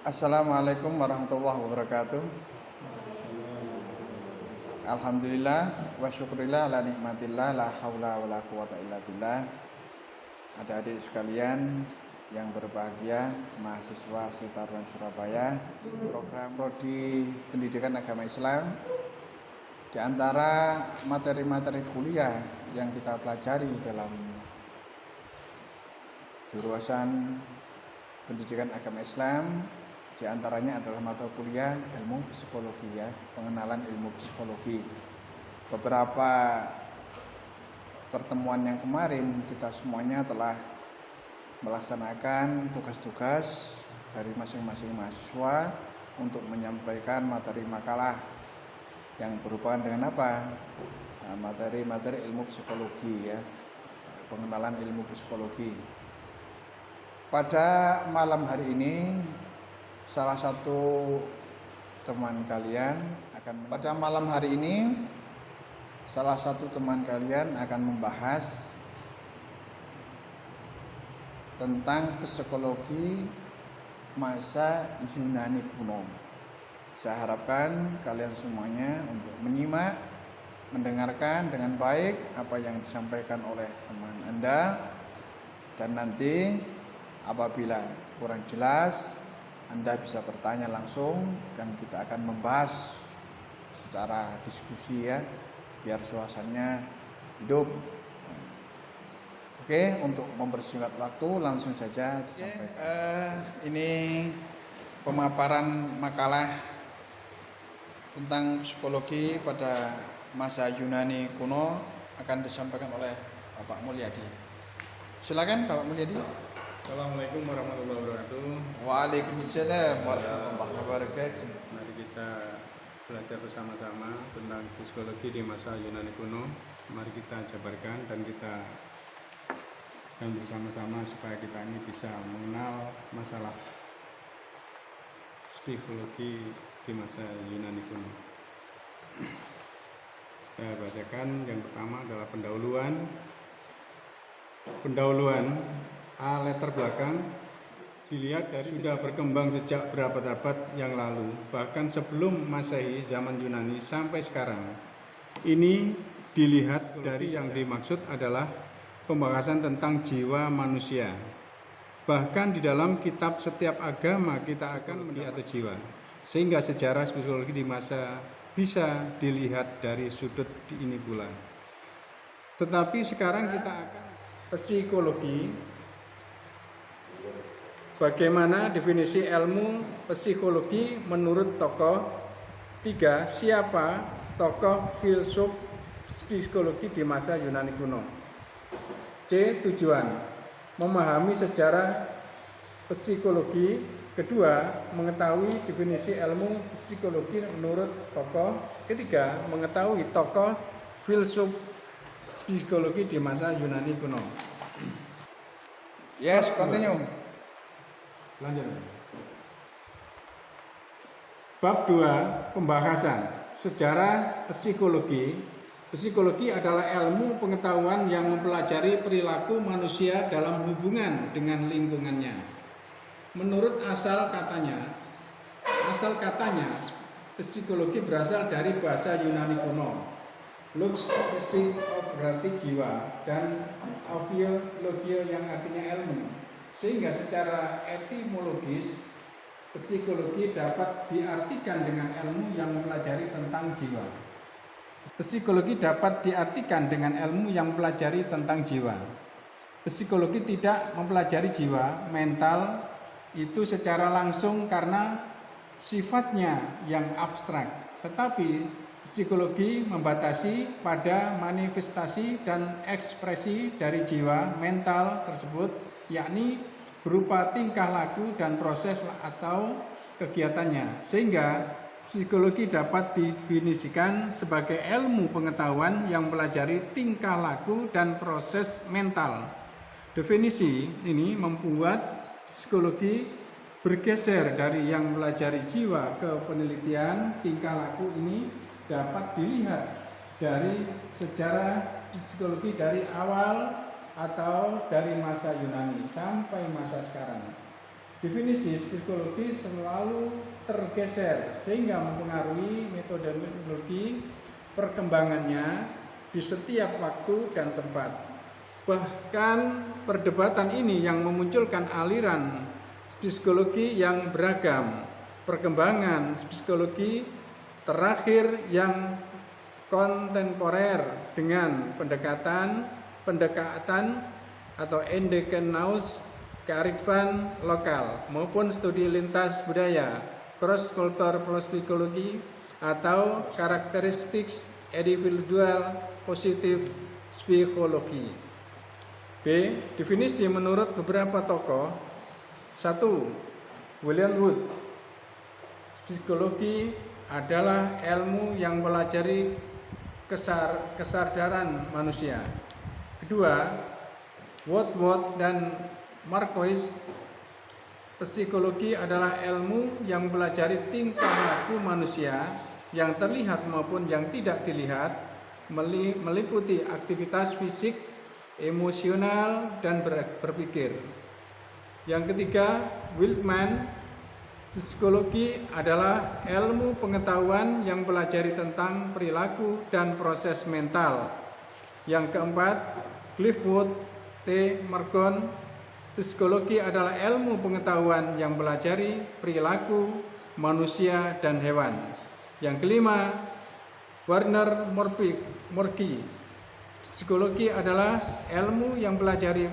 Assalamualaikum warahmatullahi wabarakatuh. Alhamdulillah wa syukurillah ala nikmatillah la haula wa la quwata illa billah. Adik-adik sekalian yang berbahagia, mahasiswa Setarwan Surabaya, program Prodi Pendidikan Agama Islam. Di antara materi-materi kuliah yang kita pelajari dalam jurusan Pendidikan Agama Islam, di antaranya adalah mata kuliah ilmu psikologi, pengenalan ilmu psikologi. Beberapa pertemuan yang kemarin kita semuanya telah melaksanakan tugas-tugas dari masing-masing mahasiswa untuk menyampaikan materi makalah yang berhubungan dengan apa? Materi-materi ilmu psikologi, pengenalan ilmu psikologi. Pada malam hari ini salah satu teman kalian akan membahas tentang psikologi masa Yunani kuno. Saya harapkan kalian semuanya untuk menyimak, mendengarkan dengan baik apa yang disampaikan oleh teman Anda, dan nanti apabila kurang jelas Anda bisa bertanya langsung dan kita akan membahas secara diskusi biar suasananya hidup. Oke, untuk mempersingkat waktu langsung saja disampaikan. Ini pemaparan makalah tentang psikologi pada masa Yunani kuno akan disampaikan oleh Bapak Mulyadi. Silakan Bapak Mulyadi. Assalamualaikum warahmatullahi wabarakatuh. Waalaikumsalam warahmatullahi wabarakatuh. Mari kita belajar bersama-sama tentang psikologi di masa Yunani kuno. Mari kita jabarkan dan kita bersama-sama supaya kita ini bisa mengenal masalah psikologi di masa Yunani kuno. Saya bacakan yang pertama adalah pendahuluan. A letter belakang dilihat dari sudah berkembang sejak berabad-abad yang lalu, bahkan sebelum Masehi, zaman Yunani sampai sekarang. Ini dilihat dari yang dimaksud adalah pembahasan tentang jiwa manusia. Bahkan di dalam kitab setiap agama kita akan melihat jiwa, sehingga sejarah psikologi di masa bisa dilihat dari sudut ini pula. Tetapi sekarang kita akan psikologi. Bagaimana definisi ilmu psikologi menurut tokoh? 3. Siapa tokoh filsuf psikologi di masa Yunani kuno? C. Tujuan memahami sejarah psikologi. Kedua, mengetahui definisi ilmu psikologi menurut tokoh. Ketiga, mengetahui tokoh filsuf psikologi di masa Yunani kuno. Yes, continue. Lanjut. Bab 2, pembahasan sejarah psikologi. Psikologi adalah ilmu pengetahuan yang mempelajari perilaku manusia dalam hubungan dengan lingkungannya. Menurut asal katanya, psikologi berasal dari bahasa Yunani kuno. Lux psikos berarti jiwa, dan ophiologio yang artinya ilmu. Sehingga secara etimologis psikologi dapat diartikan dengan ilmu yang mempelajari tentang jiwa. Psikologi dapat diartikan dengan ilmu yang mempelajari tentang jiwa. Psikologi tidak mempelajari jiwa, mental itu secara langsung karena sifatnya yang abstrak. Tetapi psikologi membatasi pada manifestasi dan ekspresi dari jiwa mental tersebut, yakni berupa tingkah laku dan proses atau kegiatannya, sehingga psikologi dapat didefinisikan sebagai ilmu pengetahuan yang mempelajari tingkah laku dan proses mental. Definisi ini membuat psikologi bergeser dari yang mempelajari jiwa ke penelitian tingkah laku. Ini dapat dilihat dari sejarah psikologi dari awal atau dari masa Yunani sampai masa sekarang. definisi psikologi selalu tergeser sehingga mempengaruhi metodologi perkembangannya di setiap waktu dan tempat. Bahkan perdebatan ini yang memunculkan aliran psikologi yang beragam. Perkembangan psikologi terakhir yang kontemporer dengan pendekatan atau endogenous kearifan lokal maupun studi lintas budaya, cross cultural psikologi atau karakteristik individual positif psikologi. B. Definisi menurut beberapa tokoh. 1. William Wood. Psikologi adalah ilmu yang mempelajari kesadaran manusia. Kedua, Woodward dan Marquis. Psikologi adalah ilmu yang mempelajari tingkah laku manusia yang terlihat maupun yang tidak dilihat, meliputi aktivitas fisik, emosional, dan berpikir. Yang ketiga, Wiltman. Psikologi adalah ilmu pengetahuan yang mempelajari tentang perilaku dan proses mental. Yang keempat, Clifford T. Morgan. Psikologi adalah ilmu pengetahuan yang mempelajari perilaku manusia dan hewan. Yang kelima, Werner Morky. Psikologi adalah ilmu yang mempelajari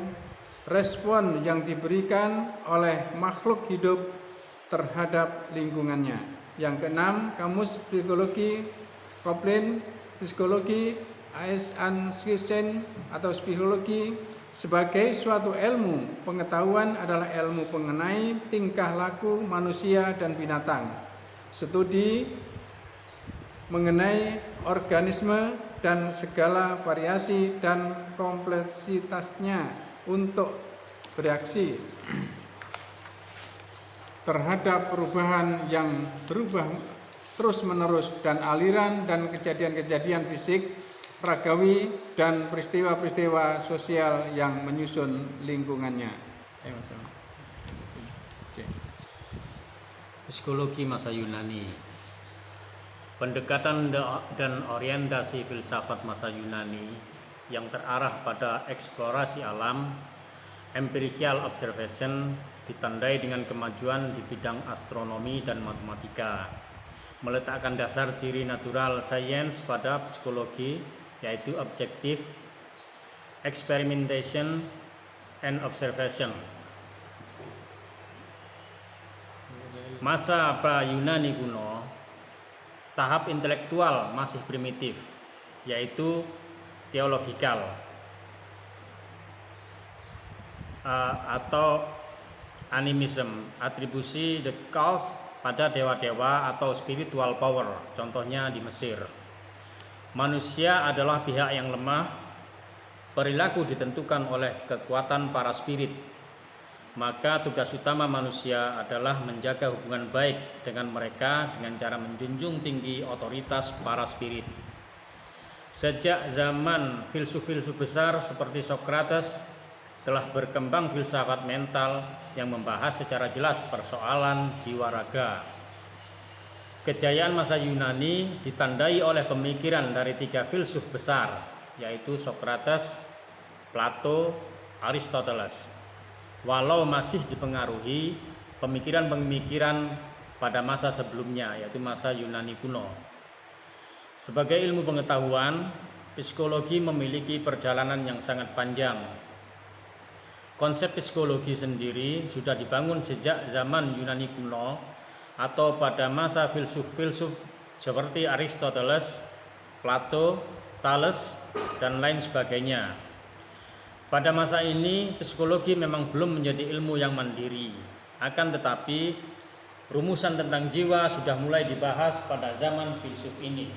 respon yang diberikan oleh makhluk hidup terhadap lingkungannya. Yang keenam, Kamus Psikologi Koplen. Psikologi Aeschysen atau psikologi sebagai suatu ilmu pengetahuan adalah ilmu mengenai tingkah laku manusia dan binatang. Studi mengenai organisme dan segala variasi dan kompleksitasnya untuk bereaksi terhadap perubahan yang berubah terus-menerus dan aliran dan kejadian-kejadian fisik, ragawi, dan peristiwa-peristiwa sosial yang menyusun lingkungannya. Psikologi masa Yunani. Pendekatan dan orientasi filsafat masa Yunani yang terarah pada eksplorasi alam, empirical observation, ditandai dengan kemajuan di bidang astronomi dan matematika, meletakkan dasar ciri natural science pada psikologi, yaitu objective, experimentation, and observation. Masa pra-Yunani kuno, tahap intelektual masih primitif, yaitu theological atau animism, atribusi the cause pada dewa-dewa atau spiritual power, contohnya di Mesir. Manusia adalah pihak yang lemah, perilaku ditentukan oleh kekuatan para spirit. Maka tugas utama manusia adalah menjaga hubungan baik dengan mereka dengan cara menjunjung tinggi otoritas para spirit. Sejak zaman filsuf-filsuf besar seperti Socrates, telah berkembang filsafat mental yang membahas secara jelas persoalan jiwa raga. Kejayaan masa Yunani ditandai oleh pemikiran dari 3 filsuf besar, yaitu Socrates, Plato, Aristoteles. Walau masih dipengaruhi pemikiran-pemikiran pada masa sebelumnya, yaitu masa Yunani kuno. Sebagai ilmu pengetahuan, psikologi memiliki perjalanan yang sangat panjang. Konsep psikologi sendiri sudah dibangun sejak zaman Yunani kuno atau pada masa filsuf-filsuf seperti Aristoteles, Plato, Thales, dan lain sebagainya. Pada masa ini, psikologi memang belum menjadi ilmu yang mandiri. Akan tetapi, rumusan tentang jiwa sudah mulai dibahas pada zaman filsuf ini.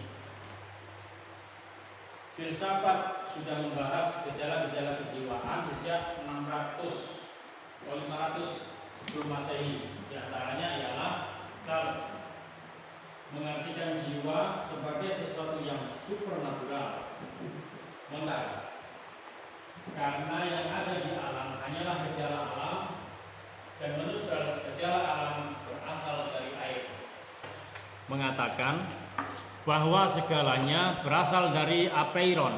Filsafat sudah membahas gejala-gejala kejiwaan sejak 600 atau 500 sebelum Masehi. Di antaranya ialah Thales mengartikan jiwa sebagai sesuatu yang supernatural. Mengapa? Karena yang ada di alam hanyalah gejala alam, dan menurut Thales mengatakan bahwa segalanya berasal dari apeiron,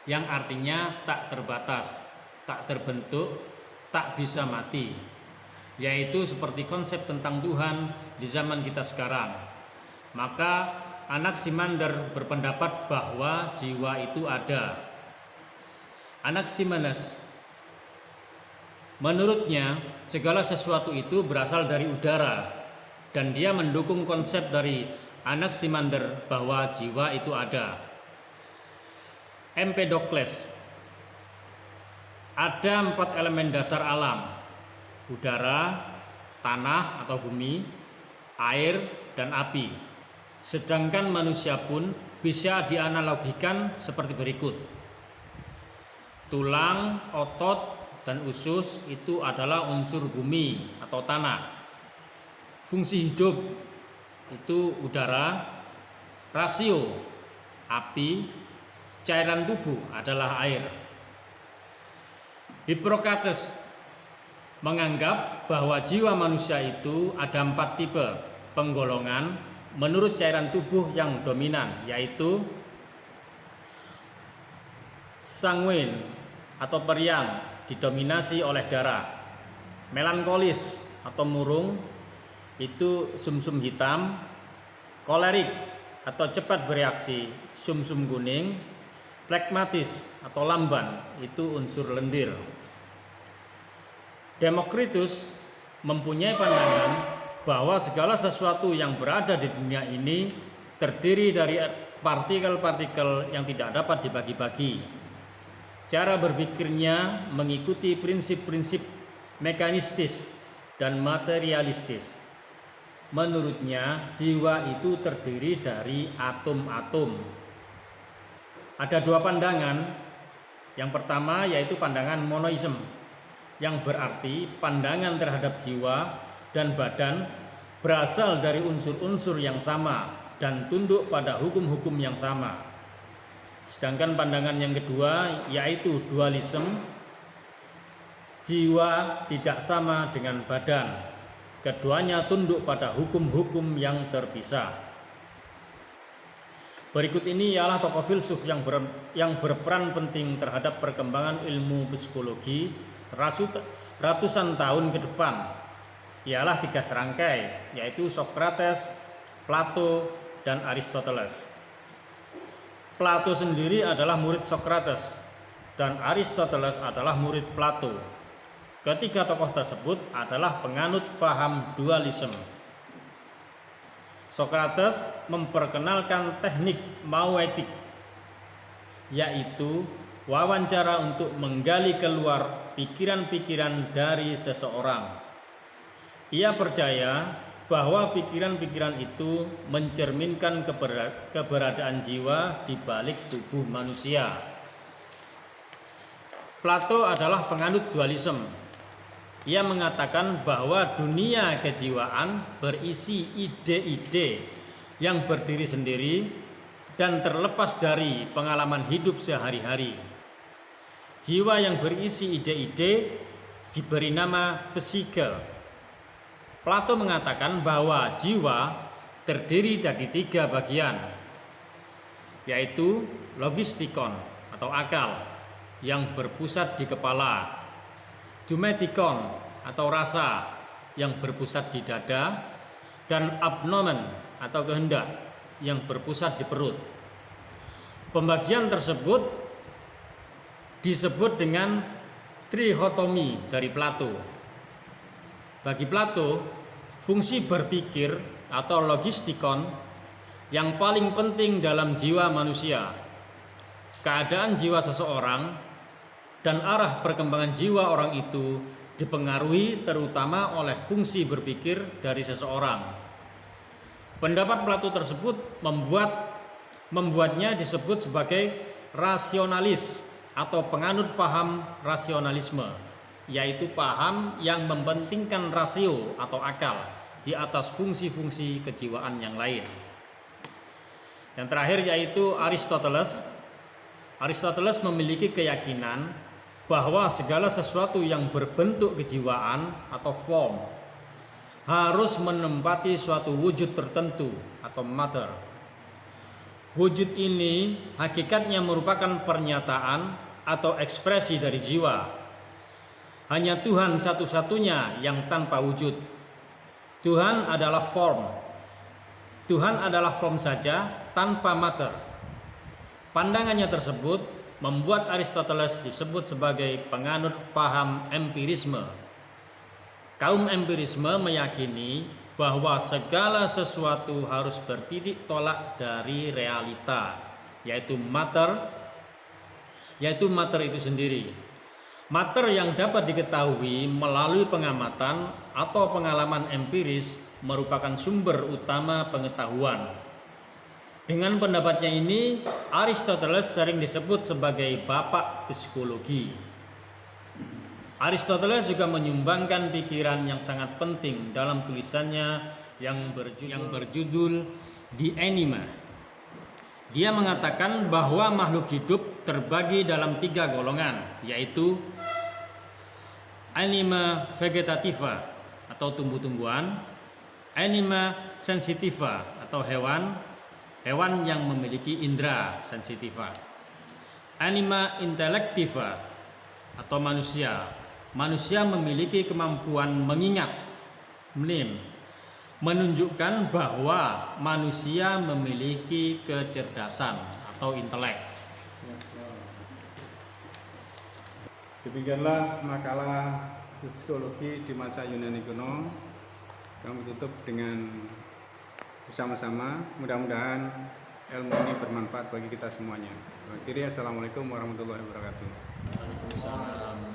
yang artinya tak terbatas, tak terbentuk, tak bisa mati, yaitu seperti konsep tentang Tuhan di zaman kita sekarang. Maka Anaximander berpendapat bahwa jiwa itu ada. Anaximenes, menurutnya segala sesuatu itu berasal dari udara, dan dia mendukung konsep dari Anaximander bahwa jiwa itu ada. Empedokles, ada 4 elemen dasar alam: udara, tanah atau bumi, air, dan api. Sedangkan manusia pun bisa dianalogikan seperti berikut. Tulang, otot, dan usus itu adalah unsur bumi atau tanah. Fungsi hidup itu udara, rasio api, cairan tubuh adalah air. Hippocrates menganggap bahwa jiwa manusia itu ada 4 tipe penggolongan menurut cairan tubuh yang dominan, yaitu sanguin atau periang didominasi oleh darah, melankolis atau murung itu sumsum hitam, kolerik atau cepat bereaksi sumsum kuning, flegmatis atau lamban itu unsur lendir. Demokritus mempunyai pandangan bahwa segala sesuatu yang berada di dunia ini terdiri dari partikel-partikel yang tidak dapat dibagi-bagi. Cara berpikirnya mengikuti prinsip-prinsip mekanistis dan materialistis. Menurutnya, jiwa itu terdiri dari atom-atom. Ada 2 pandangan. Yang pertama yaitu pandangan monoisme, yang berarti pandangan terhadap jiwa dan badan berasal dari unsur-unsur yang sama dan tunduk pada hukum-hukum yang sama. Sedangkan pandangan yang kedua yaitu dualisme, jiwa tidak sama dengan badan. Keduanya tunduk pada hukum-hukum yang terpisah. Berikut ini ialah tokoh filsuf yang berperan penting terhadap perkembangan ilmu psikologi ratusan tahun ke depan. Ialah 3 serangkai, yaitu Socrates, Plato, dan Aristoteles. Plato sendiri adalah murid Socrates dan Aristoteles adalah murid Plato. Ketiga tokoh tersebut adalah penganut paham dualisme. Socrates memperkenalkan teknik mauetik, yaitu wawancara untuk menggali keluar pikiran-pikiran dari seseorang. Ia percaya bahwa pikiran-pikiran itu mencerminkan keberadaan jiwa di balik tubuh manusia. Plato adalah penganut dualisme. Ia mengatakan bahwa dunia kejiwaan berisi ide-ide yang berdiri sendiri dan terlepas dari pengalaman hidup sehari-hari. Jiwa yang berisi ide-ide diberi nama psike. Plato mengatakan bahwa jiwa terdiri dari 3 bagian, yaitu logistikon atau akal yang berpusat di kepala, Dumetikon atau rasa yang berpusat di dada, dan abnomen atau kehendak yang berpusat di perut. Pembagian tersebut disebut dengan trihotomi dari Plato. Bagi Plato, fungsi berpikir atau logistikon yang paling penting dalam jiwa manusia. Keadaan jiwa seseorang dan arah perkembangan jiwa orang itu dipengaruhi terutama oleh fungsi berpikir dari seseorang. Pendapat Plato tersebut membuatnya disebut sebagai rasionalis atau penganut paham rasionalisme, yaitu paham yang mementingkan rasio atau akal di atas fungsi-fungsi kejiwaan yang lain. Yang terakhir yaitu Aristoteles. Aristoteles memiliki keyakinan bahwa segala sesuatu yang berbentuk kejiwaan atau form harus menempati suatu wujud tertentu atau matter. Wujud ini hakikatnya merupakan pernyataan atau ekspresi dari jiwa. Hanya Tuhan satu-satunya yang tanpa wujud. Tuhan adalah form. Tuhan adalah form saja tanpa matter. Pandangannya tersebut membuat Aristoteles disebut sebagai penganut paham empirisme. Kaum empirisme meyakini bahwa segala sesuatu harus bertitik tolak dari realita, yaitu matter itu sendiri. Matter yang dapat diketahui melalui pengamatan atau pengalaman empiris merupakan sumber utama pengetahuan. Dengan pendapatnya ini, Aristoteles sering disebut sebagai bapak psikologi. Aristoteles juga menyumbangkan pikiran yang sangat penting dalam tulisannya yang berjudul The Anima. Dia mengatakan bahwa makhluk hidup terbagi dalam 3 golongan, yaitu anima vegetativa atau tumbuh-tumbuhan, anima sensitiva atau hewan yang memiliki indera sensitiva, anima intellectiva atau manusia memiliki kemampuan mengingat, menunjukkan bahwa manusia memiliki kecerdasan atau intelek. Demikianlah makalah psikologi di masa Yunani kuno. Kami tutup dengan bersama-sama. Mudah-mudahan ilmu ini bermanfaat bagi kita semuanya. Akhirnya, assalamualaikum warahmatullahi wabarakatuh. Waalaikumsalam.